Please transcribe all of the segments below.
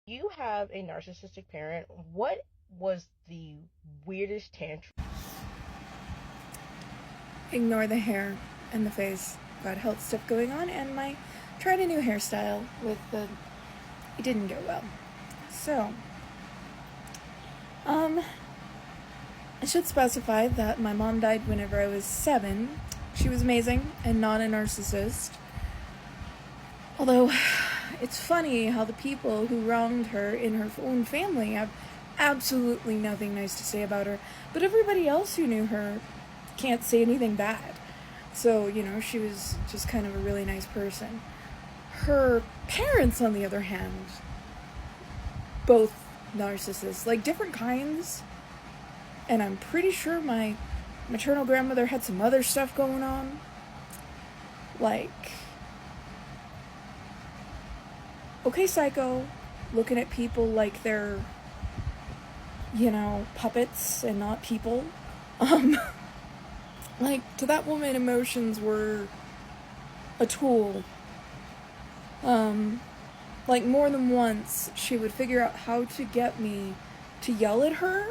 You have a narcissistic parent. What was the weirdest tantrum? Ignore the hair and the face. Got health stuff going on, and tried a new hairstyle with the. It didn't go well. So, I should specify that my mom died whenever I was 7. She was amazing and not a narcissist. Although, it's funny how the people who wronged her in her own family have absolutely nothing nice to say about her, but everybody else who knew her can't say anything bad. So, she was just kind of a really nice person. Her parents, on the other hand, both narcissists, like different kinds. And I'm pretty sure my maternal grandmother had some other stuff going on. Like, okay, psycho, looking at people like they're, puppets and not people. Like, to that woman, emotions were a tool. Like, more than once, she would figure out how to get me to yell at her,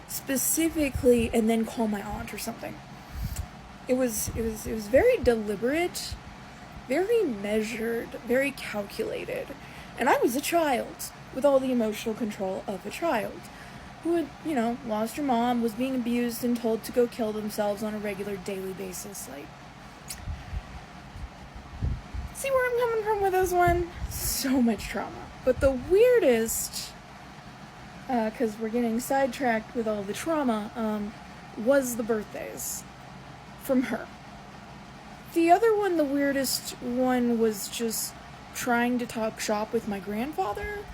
specifically, and then call my aunt or something. It was very deliberate, very measured, very calculated. And I was a child, with all the emotional control of a child, who had, lost her mom, was being abused and told to go kill themselves on a regular daily basis. Like, see where I'm coming from with this one? So much trauma. But the weirdest, because we're getting sidetracked with all the trauma, was the birthdays from her. The other one, the weirdest one, was just trying to talk shop with my grandfather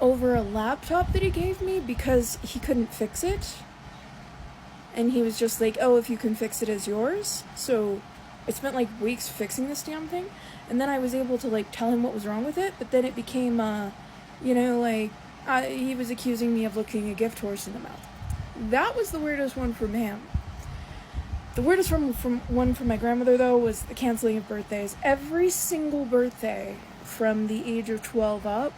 over a laptop that he gave me because he couldn't fix it. And he was just like, oh, if you can fix it, it's yours. So I spent like weeks fixing this damn thing. And then I was able to like tell him what was wrong with it. But then it became, he was accusing me of looking a gift horse in the mouth. That was the weirdest one from him. The weirdest one from my grandmother, though, was the canceling of birthdays. Every single birthday from the age of 12 up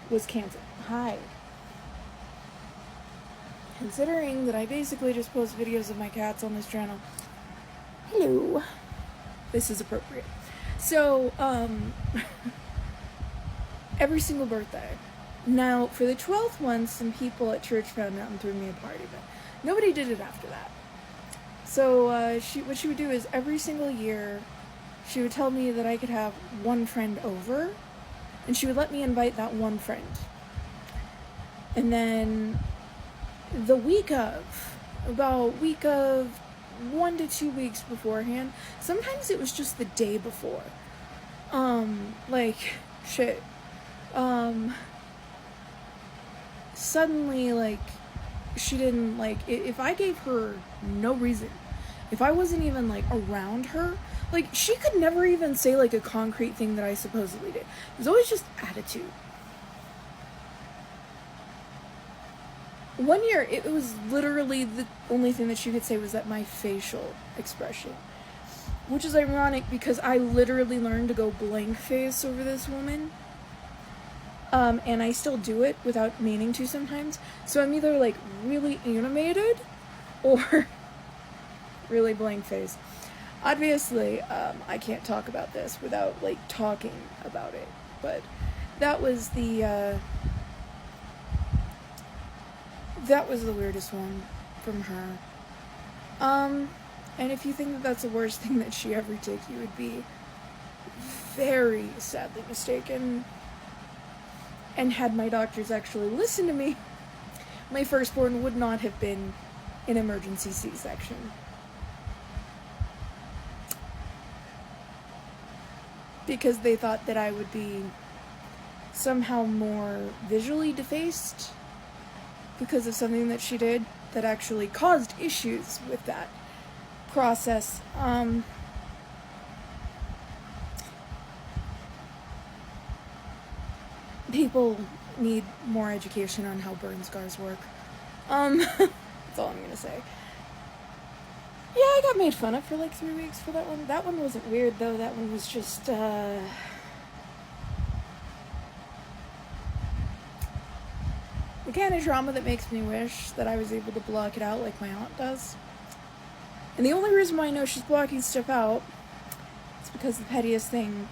was canceled. Hi. Considering that I basically just post videos of my cats on this channel. Hello. This is appropriate. So, every single birthday. Now, for the 12th one, some people at church found out and threw me a party, but nobody did it after that. So, what she would do is every single year, she would tell me that I could have one friend over, and she would let me invite that one friend. And then the week of 1 to 2 weeks beforehand, sometimes it was just the day before. Suddenly, like, she didn't, like, if I gave her no reason, if I wasn't even, like, around her, like, she could never even say, like, a concrete thing that I supposedly did. It was always just attitude. One year, it was literally the only thing that she could say was that my facial expression. Which is ironic because I literally learned to go blank face over this woman. And I still do it without meaning to sometimes. So I'm either, like, really animated or really blank face. Obviously, I can't talk about this without, like, talking about it. But that was the weirdest one from her. And if you think that that's the worst thing that she ever did, you would be very sadly mistaken. And had my doctors actually listened to me, my firstborn would not have been an emergency C-section. Because they thought that I would be somehow more visually defaced because of something that she did that actually caused issues with that process. People need more education on how burn scars work. That's all I'm gonna say. Yeah, I got made fun of for like 3 weeks for that one. That one wasn't weird though. That one was just, kind of trauma that makes me wish that I was able to block it out like my aunt does. And the only reason why I know she's blocking stuff out is because the pettiest thing,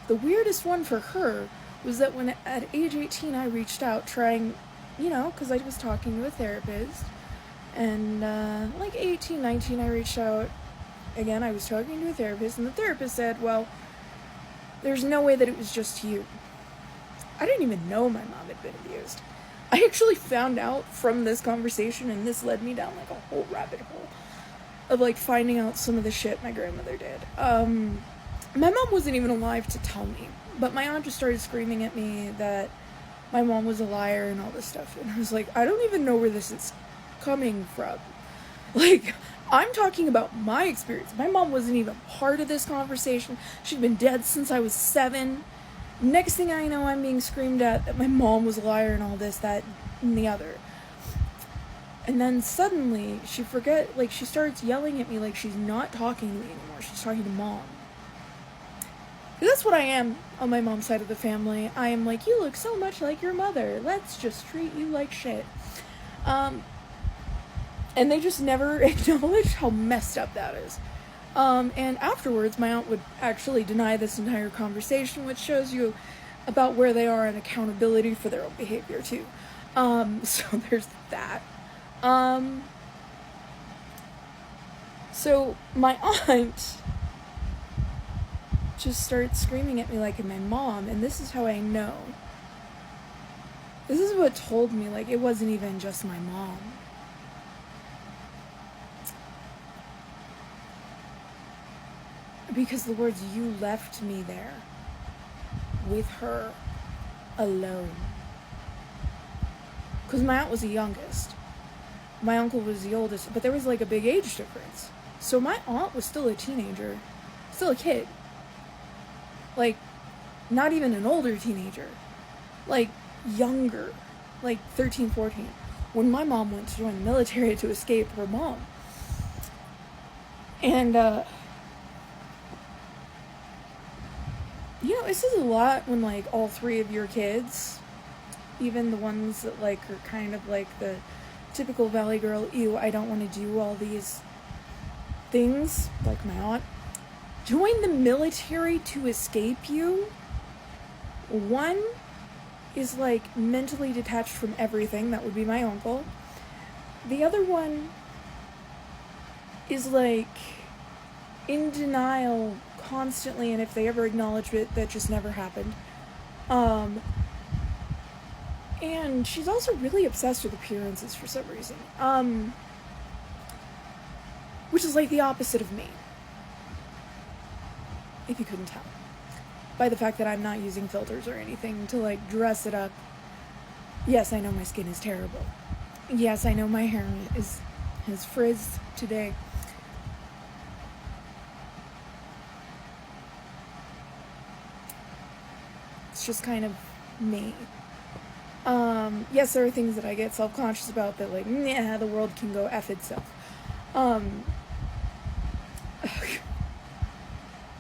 the weirdest one for her, was that when at age 18 I reached out trying, because I was talking to a therapist, and like 18, 19 I reached out, again I was talking to a therapist, and the therapist said, well, there's no way that it was just you. I didn't even know my mom had been abused. I actually found out from this conversation, and this led me down like a whole rabbit hole of like finding out some of the shit my grandmother did. My mom wasn't even alive to tell me, but my aunt just started screaming at me that my mom was a liar and all this stuff, and I was like, I don't even know where this is coming from. Like, I'm talking about my experience. My mom wasn't even part of this conversation. She'd been dead since I was 7. Next thing I know, I'm being screamed at that my mom was a liar and all this, that, and the other. And then suddenly, she starts yelling at me like she's not talking to me anymore. She's talking to Mom. That's what I am on my mom's side of the family. I am like, you look so much like your mother. Let's just treat you like shit. And they just never acknowledge how messed up that is. And afterwards, my aunt would actually deny this entire conversation, which shows you about where they are in accountability for their own behavior, too. So there's that. So my aunt just starts screaming at me like my mom, and this is how I know. This is what told me, like, it wasn't even just my mom. Because the words, you left me there with her alone. Because my aunt was the youngest. My uncle was the oldest, but there was like a big age difference. So my aunt was still a teenager, still a kid. Like, not even an older teenager. Like, younger. Like, 13, 14. When my mom went to join the military to escape her mom. And, this is a lot when, like, all 3 of your kids, even the ones that, like, are kind of like the typical Valley girl, ew, I don't want to do all these things, like my aunt, join the military to escape you. One is, like, mentally detached from everything. That would be my uncle. The other one is, like, in denial constantly, and if they ever acknowledge it, that just never happened. And she's also really obsessed with appearances for some reason. Which is like the opposite of me. If you couldn't tell. By the fact that I'm not using filters or anything to, like, dress it up. Yes, I know my skin is terrible. Yes, I know my hair has frizzed today. It's just kind of me. Yes, there are things that I get self-conscious about that, like, nah, the world can go F itself.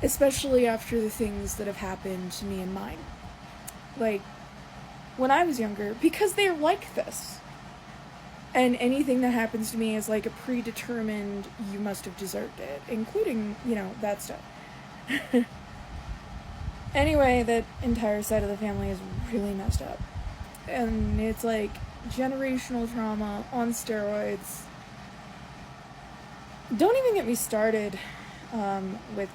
Especially after the things that have happened to me and mine. Like, when I was younger, because they're like this. And anything that happens to me is like a predetermined, you must have deserved it. Including, that stuff. Anyway, that entire side of the family is really messed up. And it's like generational trauma on steroids. Don't even get me started with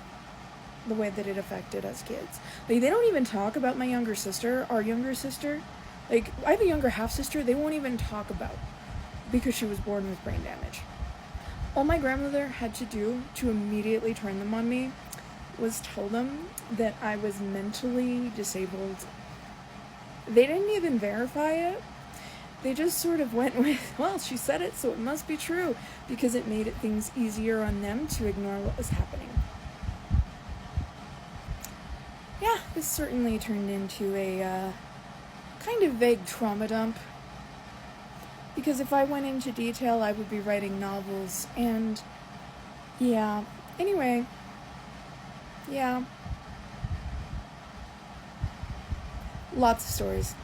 the way that it affected us kids. Like, they don't even talk about my younger sister, our younger sister. Like, I have a younger half-sister they won't even talk about because she was born with brain damage. All my grandmother had to do to immediately turn them on me was tell them that I was mentally disabled. They didn't even verify it. They just sort of went with, well, she said it, so it must be true, because it made things easier on them to ignore what was happening. Yeah, this certainly turned into a kind of vague trauma dump. Because if I went into detail, I would be writing novels, and yeah. Anyway, yeah. Lots of stories.